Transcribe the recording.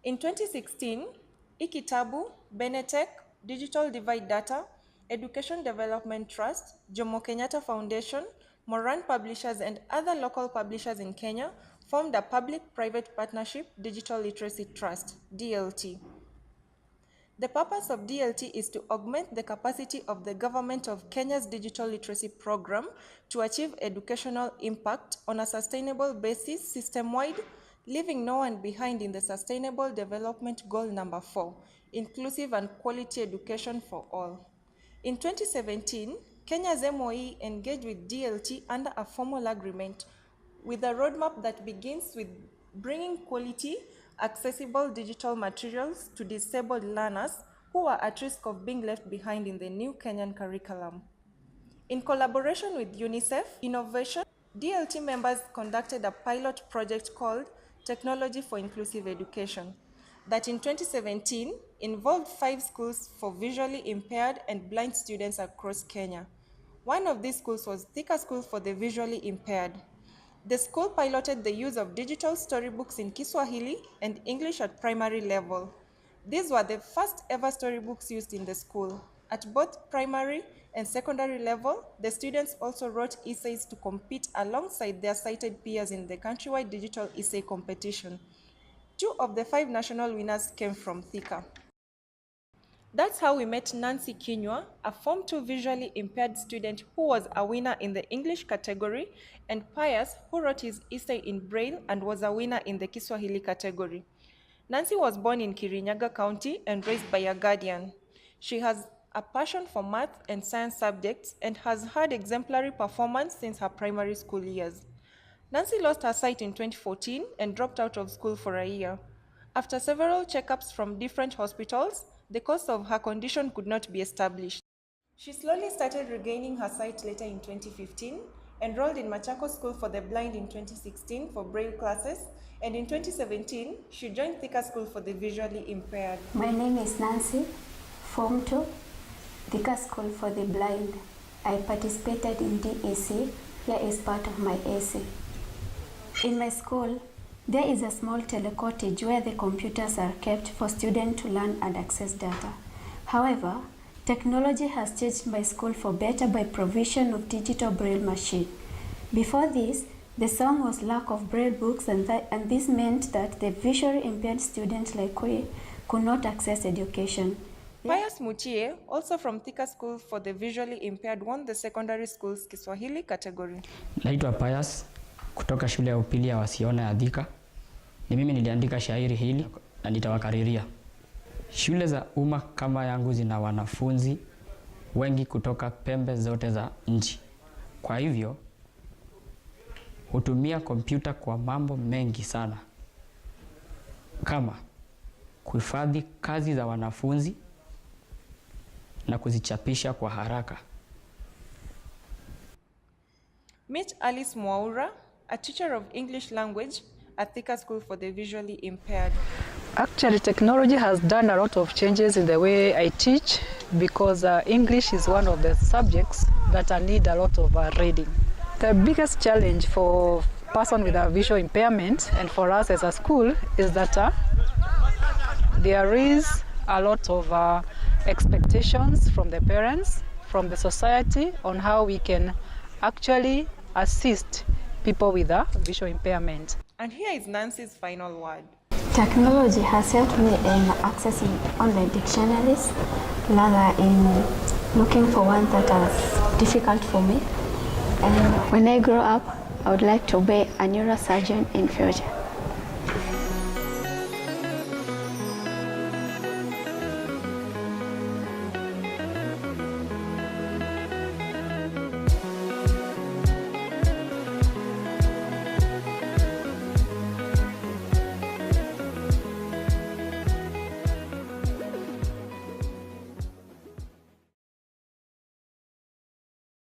In 2016, Ikitabu, Benetech, Digital Divide Data, Education Development Trust, Jomo Kenyatta Foundation, Moran Publishers, and other local publishers in Kenya formed a public-private partnership Digital Literacy Trust, DLT. The purpose of DLT is to augment the capacity of the Government of Kenya's digital literacy program to achieve educational impact on a sustainable basis system-wide, leaving no one behind in the Sustainable Development Goal number 4, inclusive and quality education for all. In 2017, Kenya's MOE engaged with DLT under a formal agreement with a roadmap that begins with bringing quality, accessible digital materials to disabled learners who are at risk of being left behind in the new Kenyan curriculum. In collaboration with UNICEF Innovation, DLT members conducted a pilot project called Technology for Inclusive Education that in 2017 involved 5 schools for visually impaired and blind students across Kenya. One of these schools was Thika School for the Visually Impaired. The school piloted the use of digital storybooks in Kiswahili and English at primary level. These were the first ever storybooks used in the school. At both primary and secondary level, the students also wrote essays to compete alongside their sighted peers in the countrywide digital essay competition. 2 of the 5 national winners came from Thika. That's how we met Nancy Kinyua, a Form 2 visually impaired student who was a winner in the English category, and Pius, who wrote his essay in Braille and was a winner in the Kiswahili category. Nancy was born in Kirinyaga County and raised by a guardian. She has a passion for math and science subjects and has had exemplary performance since her primary school years. Nancy lost her sight in 2014 and dropped out of school for a year. After several checkups from different hospitals, the cause of her condition could not be established. She slowly started regaining her sight later in 2015, enrolled in Machako School for the Blind in 2016 for Braille classes, and in 2017, she joined Thika School for the Visually Impaired. My name is Nancy, Form 2, Thika School for the Blind. I participated in DEC. Here is part of my essay. In my school, there is a small telecottage where the computers are kept for students to learn and access data. However, technology has changed my school for better by provision of digital Braille machine. Before this, the song was lack of Braille books, and this meant that the visually impaired students like we could not access education. Pius Mutie, also from Thika School for the Visually Impaired, won the secondary school's Kiswahili category. Naitwa Pius kutoka shule ya upili ya wasiona ya Thika. Ni mimi niliandika shairi hili na nitawakariria. Shule za umma kama yangu zina wanafunzi wengi kutoka pembe zote za nchi. Kwa hivyo, hutumia kompyuta kwa mambo mengi sana. Kama kuhifadhi kazi za wanafunzi na kuzichapisha kwa haraka. Meet Alice Mwaura, a teacher of English language at Thika School for the Visually Impaired. Actually, technology has done a lot of changes in the way I teach because English is one of the subjects that I need a lot of reading. The biggest challenge for a person with a visual impairment and for us as a school is that there is a lot of expectations from the parents, from the society on how we can actually assist people with a visual impairment. And here is Nancy's final word. Technology has helped me in accessing online dictionaries, rather in looking for ones that are difficult for me. And when I grow up, I would like to be a neurosurgeon in future.